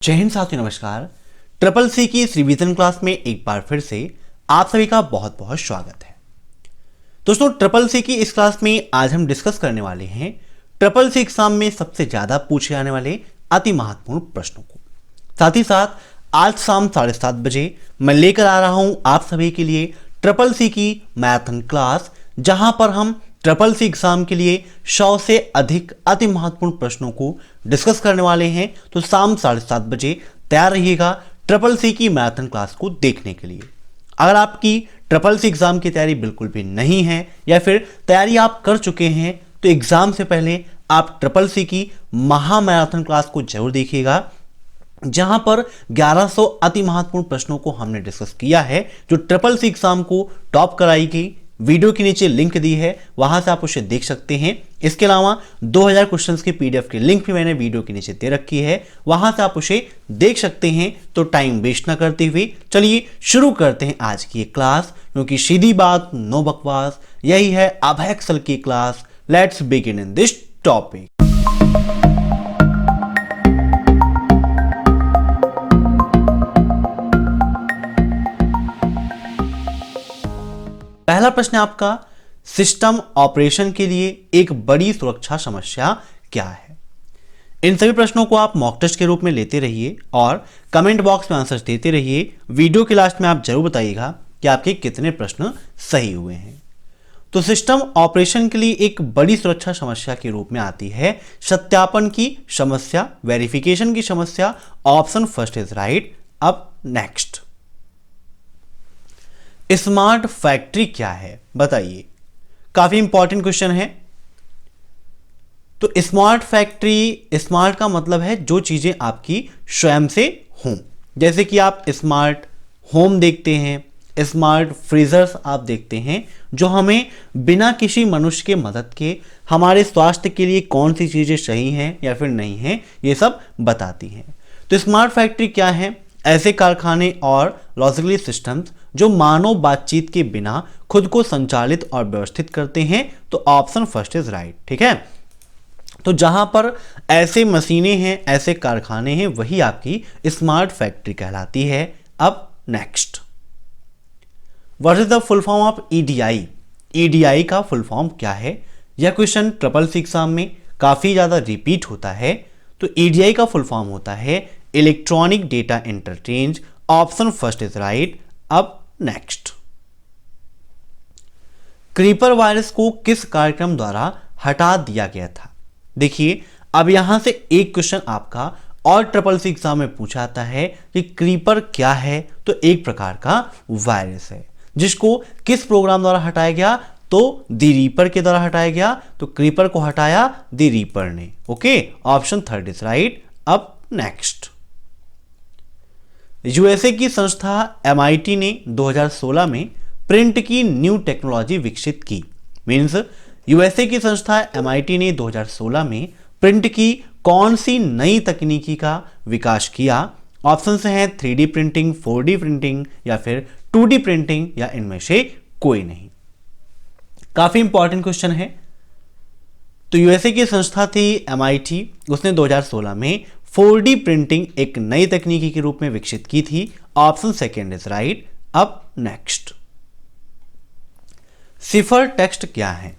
जय हिंद साथियों, नमस्कार। ट्रिपल सी की इस रिवीजन क्लास में एक बार फिर से आप सभी का बहुत बहुत स्वागत है। दोस्तों, ट्रिपल सी की इस क्लास में आज हम डिस्कस करने वाले हैं ट्रिपल सी एग्जाम में सबसे ज्यादा पूछे जाने वाले अति महत्वपूर्ण प्रश्नों को। साथ ही साथ आज शाम 7:30 बजे मैं लेकर आ रहा हूं आप सभी के लिए ट्रिपल सी की मैराथन क्लास, जहां पर हम ट्रिपल सी एग्जाम के लिए 100 से अधिक अति महत्वपूर्ण प्रश्नों को डिस्कस करने वाले हैं। तो शाम 7:30 बजे तैयार रहिएगा ट्रिपल सी की मैराथन क्लास को देखने के लिए। अगर आपकी ट्रिपल सी एग्जाम की तैयारी बिल्कुल भी नहीं है या फिर तैयारी आप कर चुके हैं, तो एग्जाम से पहले आप ट्रिपल सी की महा मैराथन क्लास को जरूर देखिएगा, जहां पर 1100 अति महत्वपूर्ण प्रश्नों को हमने डिस्कस किया है, जो ट्रिपल सी एग्जाम को टॉप कराई गई। वीडियो के नीचे लिंक दी है, वहां से आप उसे देख सकते हैं। इसके अलावा 2000 क्वेश्चंस की पीडीएफ की लिंक भी मैंने वीडियो के नीचे दे रखी है, वहां से आप उसे देख सकते हैं। तो टाइम वेस्ट ना करते हुए चलिए शुरू करते हैं आज की क्लास, क्योंकि सीधी बात नो बकवास, यही है अभय एक्सेल की class. Let's begin in this topic. पहला प्रश्न है आपका, सिस्टम ऑपरेशन के लिए एक बड़ी सुरक्षा समस्या क्या है? इन सभी प्रश्नों को आप मॉक टेस्ट के रूप में लेते रहिए और कमेंट बॉक्स में आंसर्स देते रहिए। वीडियो के लास्ट में आप जरूर बताइएगा कि आपके कितने प्रश्न सही हुए हैं। तो सिस्टम ऑपरेशन के लिए एक बड़ी सुरक्षा समस्या के रूप में आती है सत्यापन की समस्या, वेरिफिकेशन की समस्या। Option first is right. अब नेक्स्ट, स्मार्ट फैक्ट्री क्या है बताइए? काफी इंपॉर्टेंट क्वेश्चन है। तो स्मार्ट फैक्ट्री, स्मार्ट का मतलब है जो चीजें आपकी स्वयं से हों, जैसे कि आप स्मार्ट होम देखते हैं, स्मार्ट फ्रीजर्स आप देखते हैं, जो हमें बिना किसी मनुष्य के मदद के हमारे स्वास्थ्य के लिए कौन सी चीजें सही हैं या फिर नहीं हैं, ये सब बताती हैं। तो स्मार्ट फैक्ट्री क्या है? ऐसे कारखाने और लॉजिकल सिस्टम्स जो मानव बातचीत के बिना खुद को संचालित और व्यवस्थित करते हैं। तो ऑप्शन फर्स्ट इज राइट। ठीक है, तो जहां पर ऐसे मशीनें हैं, ऐसे कारखाने हैं, वही आपकी स्मार्ट फैक्ट्री कहलाती है। अब next, what is the full form of EDI? EDI का फुल फॉर्म क्या है? यह क्वेश्चन ट्रिपल सी एग्जाम में काफी ज्यादा रिपीट होता है। तो ईडीआई का फुल फॉर्म होता है electronic data interchange. Option first is right. अब नेक्स्ट, क्रीपर वायरस को किस कार्यक्रम द्वारा हटा दिया गया था? देखिए, अब यहां से एक क्वेश्चन आपका और ट्रिपल सी एग्जाम में पूछा जाता है कि क्रीपर क्या है? तो एक प्रकार का वायरस है, जिसको किस प्रोग्राम द्वारा हटाया गया? तो दी रीपर के द्वारा हटाया गया। तो क्रीपर को हटाया दी रीपर ने। Okay, option third is right. अब नेक्स्ट, यूएसए की संस्था एमआईटी ने 2016 में प्रिंट की न्यू टेक्नोलॉजी विकसित की। मींस यूएसए की संस्था एमआईटी ने 2016 में प्रिंट की कौन सी नई तकनीकी का विकास किया? ऑप्शंस हैं 3D प्रिंटिंग, 4D प्रिंटिंग या फिर 2D प्रिंटिंग, या इनमें से कोई नहीं। काफी इंपॉर्टेंट क्वेश्चन है। तो यूएसए की संस्था थी एमआईटी, उसने 2016 में 4D प्रिंटिंग एक नई तकनीकी के रूप में विकसित की थी। Option second is right. अब नेक्स्ट, सिफर टेक्स्ट क्या है?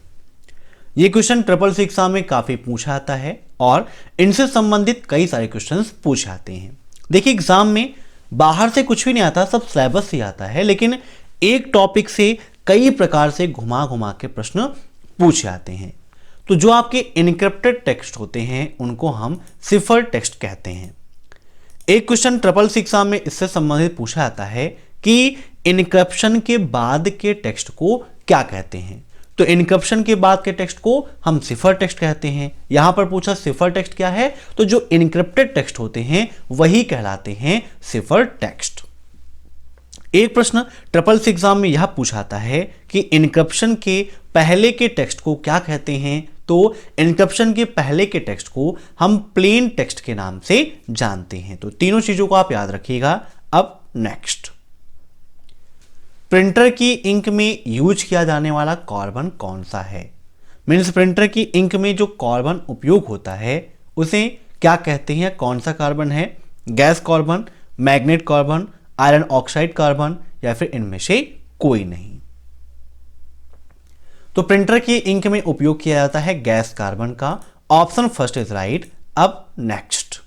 यह क्वेश्चन ट्रिपल सी एग्जाम में काफी पूछा आता है और इनसे संबंधित कई सारे क्वेश्चंस पूछे आते हैं। देखिए, एग्जाम में बाहर से कुछ भी नहीं आता, सब सिलेबस से आता है, लेकिन एक टॉपिक से कई प्रकार से घुमा घुमा के प्रश्न पूछे आते हैं। तो जो आपके इनक्रिप्टेड टेक्स्ट होते हैं उनको हम सिफर टेक्स्ट कहते हैं। एक क्वेश्चन ट्रिपल सी एग्जाम में इससे संबंधित पूछा जाता है कि इनक्रिप्शन के बाद के टेक्स्ट को क्या कहते हैं? तो इनक्रिप्शन के बाद के टेक्स्ट को हम सिफर टेक्स्ट कहते हैं। यहां पर पूछा सिफर टेक्स्ट क्या है? तो जो इनक्रिप्टेड टेक्स्ट होते हैं वही कहलाते हैं सिफर टेक्स्ट। एक प्रश्न ट्रिपल सी एग्जाम में यह पूछाता है कि इनक्रिप्शन के पहले के टेक्स्ट को क्या कहते हैं? तो इनक्रिप्शन के पहले के टेक्स्ट को हम प्लेन टेक्स्ट के नाम से जानते हैं। तो तीनों चीजों को आप याद रखिएगा। अब नेक्स्ट, प्रिंटर की इंक में यूज किया जाने वाला कार्बन कौन सा है? मीन्स प्रिंटर की इंक में जो कार्बन उपयोग होता है उसे क्या कहते हैं? कौन सा कार्बन है? Gas carbon, magnet carbon, iron oxide carbon या फिर इनमें से कोई नहीं। तो प्रिंटर की इंक में उपयोग किया जाता है गैस कार्बन का। Option first is right. अब नेक्स्ट,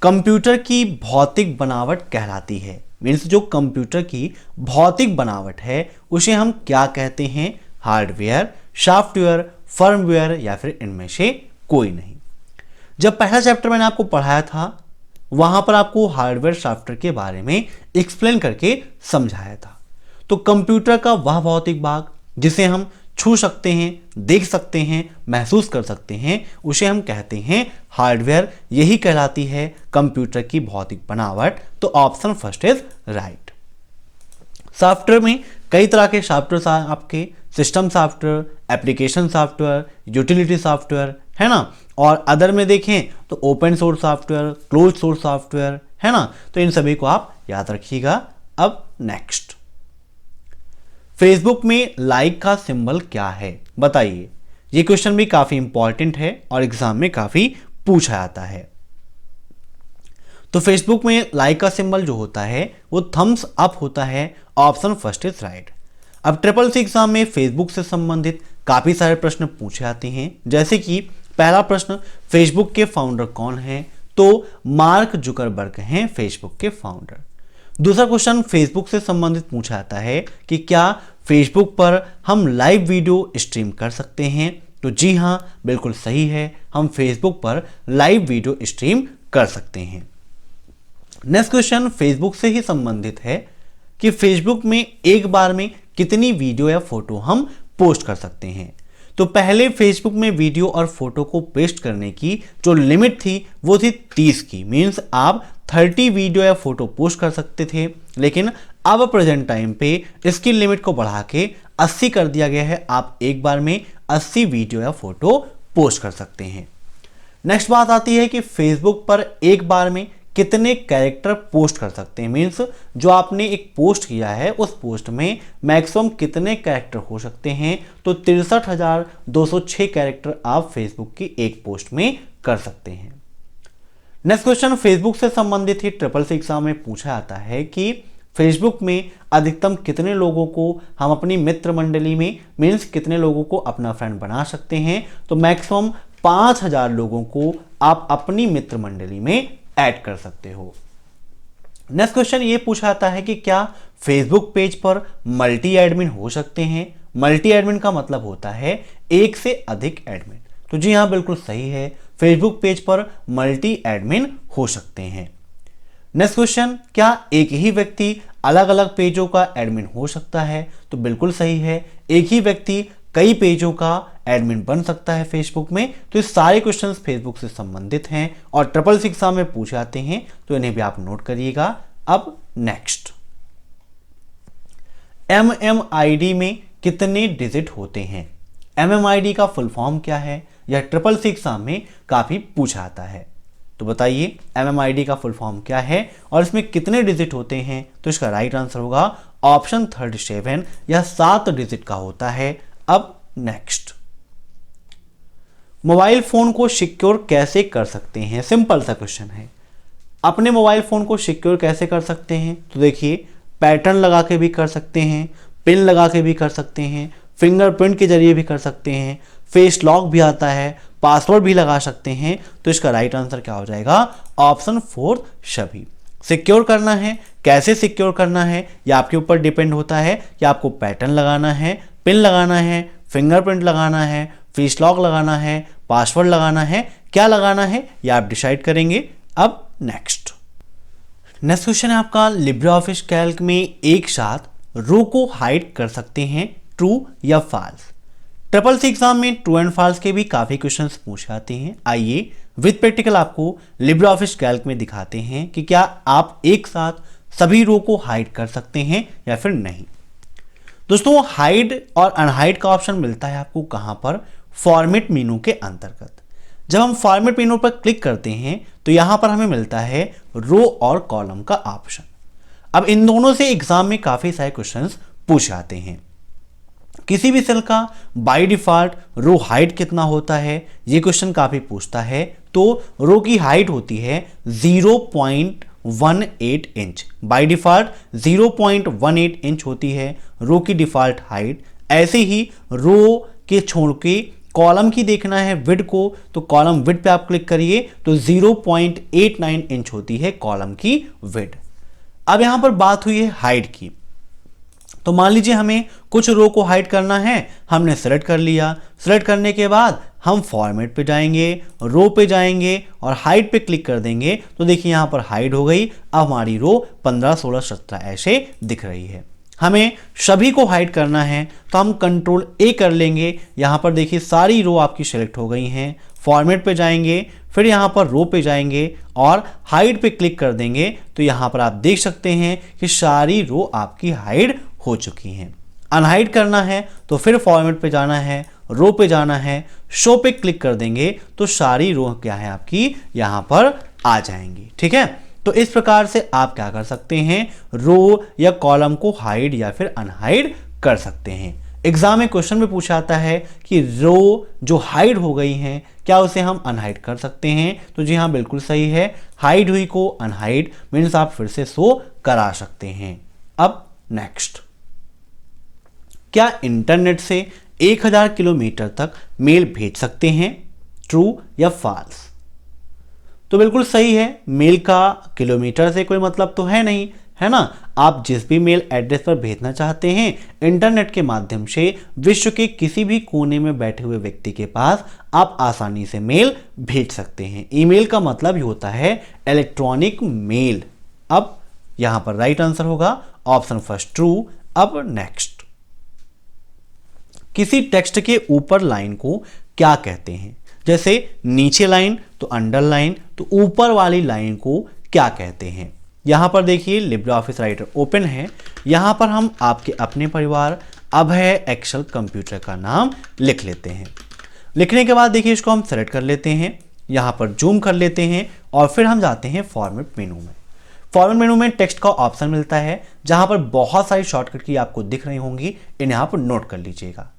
कंप्यूटर की भौतिक बनावट कहलाती है, मीन्स जो कंप्यूटर की भौतिक बनावट है उसे हम क्या कहते हैं? हार्डवेयर, सॉफ्टवेयर, फर्मवेयर या फिर इनमें से कोई नहीं। जब पहला चैप्टर मैंने आपको पढ़ाया था वहां पर आपको हार्डवेयर सॉफ्टवेयर के बारे में एक्सप्लेन करके समझाया था। तो कंप्यूटर का वह भौतिक भाग जिसे हम छू सकते हैं, देख सकते हैं, महसूस कर सकते हैं, उसे हम कहते हैं हार्डवेयर। यही कहलाती है कंप्यूटर की भौतिक बनावट। तो option first is right. Software में कई तरह के सॉफ्टवेयर आपके, system software, application software, utility software, है ना। और अदर में देखें तो open source software, close source software, है ना। तो इन सभी को आप याद रखिएगा। अब नेक्स्ट, फेसबुक में लाइक का सिंबल क्या है? बताइए। ये क्वेश्चन भी काफी इंपॉर्टेंट है और एग्जाम में काफी पूछा जाता है। तो फेसबुक में लाइक का सिंबल जो होता है वो थम्स अप होता है। Option first is right. अब ट्रिपल सी एग्जाम में फेसबुक से संबंधित काफी सारे प्रश्न पूछे जाते हैं, जैसे कि पहला प्रश्न, फेसबुक के फाउंडर कौन है? तो मार्क जुकरबर्ग हैं फेसबुक के फाउंडर। दूसरा क्वेश्चन फेसबुक से संबंधित पूछा जाता है कि क्या फेसबुक पर हम लाइव वीडियो स्ट्रीम कर सकते हैं? तो जी हाँ, बिल्कुल सही है, हम फेसबुक पर लाइव वीडियो स्ट्रीम कर सकते हैं। नेक्स्ट क्वेश्चन फेसबुक से ही संबंधित है कि फेसबुक में एक बार में कितनी वीडियो या फोटो हम पोस्ट कर सकते हैं? तो पहले फेसबुक में वीडियो और फोटो को पेस्ट करने की जो लिमिट थी वो थी 30 की, मीन्स आप 30 वीडियो या फोटो पोस्ट कर सकते थे। लेकिन अब प्रेजेंट टाइम पे इसकी लिमिट को बढ़ा के 80 कर दिया गया है। आप एक बार में 80 वीडियो या फोटो पोस्ट कर सकते हैं। नेक्स्ट बात आती है कि फेसबुक पर एक बार में कितने कैरेक्टर पोस्ट कर सकते हैं, मीन्स जो आपने एक पोस्ट किया है उस पोस्ट में मैक्सिमम कितने कैरेक्टर हो सकते हैं? तो 63,206 कैरेक्टर आप फेसबुक की एक पोस्ट में कर सकते हैं। नेक्स्ट क्वेश्चन फेसबुक से संबंधित ही ट्रिपल सी एग्जाम में पूछा जाता है कि फेसबुक में अधिकतम कितने लोगों को हम अपनी मित्र मंडली में, मीन्स कितने लोगों को अपना फ्रेंड बना सकते हैं? तो मैक्सिमम 5,000 लोगों को आप अपनी मित्र मंडली में ऐड कर सकते हो। नेक्स्ट क्वेश्चन ये पूछा जाता है कि क्या फेसबुक पेज पर मल्टी एडमिन हो सकते हैं? मल्टी एडमिन का मतलब होता है एक से अधिक एडमिन। तो जी हाँ, बिल्कुल सही है, फेसबुक पेज पर मल्टी एडमिन हो सकते हैं। नेक्स्ट क्वेश्चन, क्या एक ही व्यक्ति अलग अलग पेजों का एडमिन हो सकता है? तो बिल्कुल सही है, एक ही व्यक्ति कई पेजों का एडमिन बन सकता है फेसबुक में। तो ये सारे क्वेश्चंस फेसबुक से संबंधित हैं और ट्रिपल सी एग्जाम में पूछे जाते हैं, तो इन्हें भी आप नोट करिएगा। अब नेक्स्ट, MMID में कितने डिजिट होते हैं? MMID का फुल फॉर्म क्या है? यह ट्रिपल सी एग्जाम में काफी पूछा जाता है। तो बताइए MMID का फुल फॉर्म क्या है और इसमें कितने डिजिट होते हैं? तो इसका राइट आंसर होगा ऑप्शन 37 या 7 डिजिट का होता है। अब नेक्स्ट, मोबाइल फोन को सिक्योर कैसे कर सकते हैं? सिंपल सा क्वेश्चन है। अपने मोबाइल फोन को सिक्योर कैसे कर सकते हैं? तो देखिए, पैटर्न लगा के भी कर सकते हैं, पिन लगा के भी कर सकते हैं, फिंगरप्रिंट के जरिए भी कर सकते हैं, फेस लॉक भी आता है, पासवर्ड भी लगा सकते हैं। तो इसका राइट आंसर क्या हो जाएगा? ऑप्शन 4 सभी। सिक्योर करना है, कैसे सिक्योर करना है ये आपके ऊपर डिपेंड होता है कि आपको पैटर्न लगाना है, पिन लगाना है, फिंगरप्रिंट लगाना है, फेस लॉक लगाना है, पासवर्ड लगाना है, क्या लगाना है ये आप डिसाइड करेंगे। अब नेक्स्ट क्वेश्चन है आपका, लिब्रे ऑफिस कैल्क में एक साथ रो को हाइड कर सकते हैं, ट्रू या फॉल्स? ट्रिपल सी एग्जाम में ट्रू एंड फॉल्स के भी काफी क्वेश्चंस पूछे जाते हैं। आइए विद प्रैक्टिकल आपको लिब्रे ऑफिस कैल्क में दिखाते हैं कि क्या आप एक साथ सभी रो को हाइड कर सकते हैं या फिर नहीं। दोस्तों, हाइड और अनहाइड का ऑप्शन मिलता है आपको कहां पर? फॉर्मेट मेनू के अंतर्गत। जब हम फॉर्मेट मेनू पर क्लिक करते हैं तो यहां पर हमें मिलता है रो और कॉलम का ऑप्शन। अब इन दोनों से एग्जाम में काफी सारे क्वेश्चंस पूछे जाते हैं। किसी भी सेल का बाय डिफॉल्ट रो हाइट कितना होता है, ये क्वेश्चन काफी पूछता है। तो रो की हाइट होती है 0.18 इंच। बाय डिफॉल्ट 0.18 इंच होती है रो की डिफॉल्ट हाइट। ऐसे ही रो के छोड़ के कॉलम की देखना है विड्थ को, तो कॉलम विड्थ पे आप क्लिक करिए तो 0.89 इंच होती है कॉलम की विड्थ। अब यहां पर बात हुई है हाइट की, तो मान लीजिए हमें कुछ रो को हाइड करना है, हमने सेलेक्ट कर लिया। सेलेक्ट करने के बाद हम फॉर्मेट पे जाएंगे, रो पे जाएंगे और हाइड पे क्लिक कर देंगे, तो देखिए यहां पर हाइड हो गई। अब हमारी रो 15, 16, 17 ऐसे दिख रही है। हमें सभी को हाइड करना है तो हम कंट्रोल ए कर लेंगे। यहां पर देखिए सारी रो आपकी सेलेक्ट हो गई हैं। फॉर्मेट पे जाएंगे, फिर यहां पर रो पे जाएंगे और हाइड पे क्लिक कर देंगे, तो यहां पर आप देख सकते हैं कि सारी रो आपकी हाइड हो चुकी हैं। अनहाइड करना है तो फिर फॉर्मेट पे जाना है, रो पे जाना है, शो पे क्लिक कर देंगे तो सारी रो क्या है आपकी यहां पर आ जाएंगी। ठीक है, तो इस प्रकार से आप क्या कर सकते हैं, रो या कॉलम को हाइड या फिर अनहाइड कर सकते हैं। एग्जाम में क्वेश्चन में पूछा जाता है कि रो जो हाइड हो गई हैं क्या उसे हम अनहाइड कर सकते हैं, तो जी हाँ बिल्कुल सही है। हाइड हुई को अनहाइड मीन्स आप फिर से शो करा सकते हैं। अब नेक्स्ट, क्या इंटरनेट से 1000 किलोमीटर तक मेल भेज सकते हैं, ट्रू या फॉल्स? तो बिल्कुल सही है। मेल का किलोमीटर से कोई मतलब तो है नहीं, है ना। आप जिस भी मेल एड्रेस पर भेजना चाहते हैं इंटरनेट के माध्यम से विश्व के किसी भी कोने में बैठे हुए व्यक्ति के पास आप आसानी से मेल भेज सकते हैं। ईमेल का मतलब ही होता है इलेक्ट्रॉनिक मेल। अब यहां पर राइट आंसर होगा ऑप्शन फर्स्ट ट्रू। अब नेक्स्ट, किसी टेक्स्ट के ऊपर लाइन को क्या कहते हैं? जैसे नीचे लाइन तो अंडरलाइन, तो ऊपर वाली लाइन को क्या कहते हैं? यहां पर देखिए लिब्रे ऑफिस राइटर ओपन है। यहां पर हम आपके अपने परिवार अभय एक्सेल कंप्यूटर का नाम लिख लेते हैं। लिखने के बाद देखिए इसको हम सेलेक्ट कर लेते हैं, यहां पर जूम कर लेते हैं और फिर हम जाते हैं फॉर्मेट मेनू में। फॉर्मेट मेनू में टेक्स्ट का ऑप्शन मिलता है जहां पर बहुत सारी शॉर्टकट की आपको दिख रही होंगी, इन्हें आप नोट कर लीजिएगा।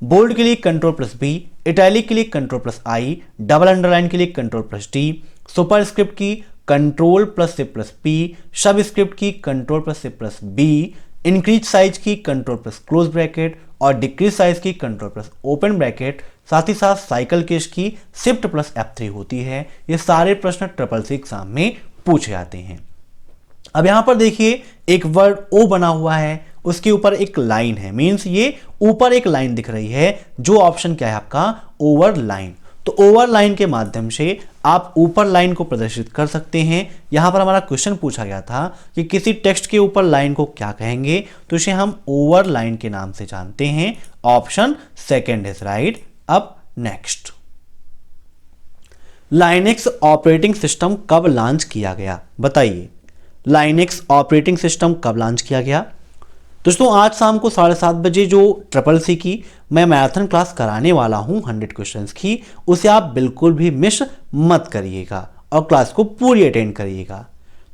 बोल्ड के लिए Ctrl+B, इटैलिक के लिए Ctrl+I, डबल अंडरलाइन के लिए Ctrl+D, सुपरस्क्रिप्ट की Ctrl+C+P, सब स्क्रिप्ट की Ctrl+C+B, इंक्रीज साइज की Ctrl+क्लोज ब्रैकेट और डिक्रीज साइज की Ctrl+ओपन ब्रैकेट, साथ ही साथ साइकिल केस की Shift+F3 होती है। ये सारे प्रश्न CCC एग्जाम में पूछे जाते हैं। अब यहां पर देखिए एक वर्ड ओ बना हुआ है, उसके ऊपर एक लाइन है, मींस ये ऊपर एक लाइन दिख रही है, जो ऑप्शन क्या है आपका ओवर लाइन। तो ओवर लाइन के माध्यम से आप ऊपर लाइन को प्रदर्शित कर सकते हैं। यहां पर हमारा क्वेश्चन पूछा गया था कि किसी टेक्स्ट के ऊपर लाइन को क्या कहेंगे, तो इसे हम ओवर लाइन के नाम से जानते हैं। Option second is right. अब नेक्स्ट, लाइनेक्स ऑपरेटिंग सिस्टम कब लॉन्च किया गया? बताइए, लाइनेक्स ऑपरेटिंग सिस्टम कब लॉन्च किया गया? दोस्तों आज शाम को 7:30 बजे जो CCC की मैं मैराथन क्लास कराने वाला हूं 100 क्वेश्चंस की, उसे आप बिल्कुल भी मिस मत करिएगा और क्लास को पूरी अटेंड करिएगा।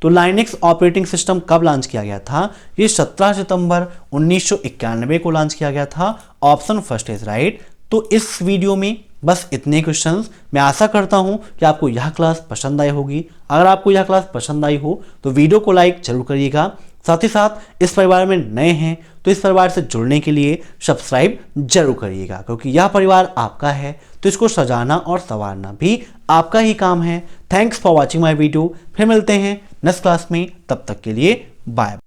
तो लाइनेक्स ऑपरेटिंग सिस्टम कब लॉन्च किया गया था? ये 17 सितंबर 1991 को लॉन्च किया गया था। Option first is right. तो इस वीडियो में बस इतने क्वेश्चंस। मैं आशा करता हूं कि आपको यह क्लास पसंद आई होगी। अगर आपको यह क्लास पसंद आई हो तो वीडियो को लाइक जरूर करिएगा। साथ ही साथ इस परिवार में नए हैं तो इस परिवार से जुड़ने के लिए सब्सक्राइब जरूर करिएगा, क्योंकि यह परिवार आपका है तो इसको सजाना और संवारना भी आपका ही काम है। Thanks for watching my video. फिर मिलते हैं नेक्स्ट क्लास में, तब तक के लिए बाय।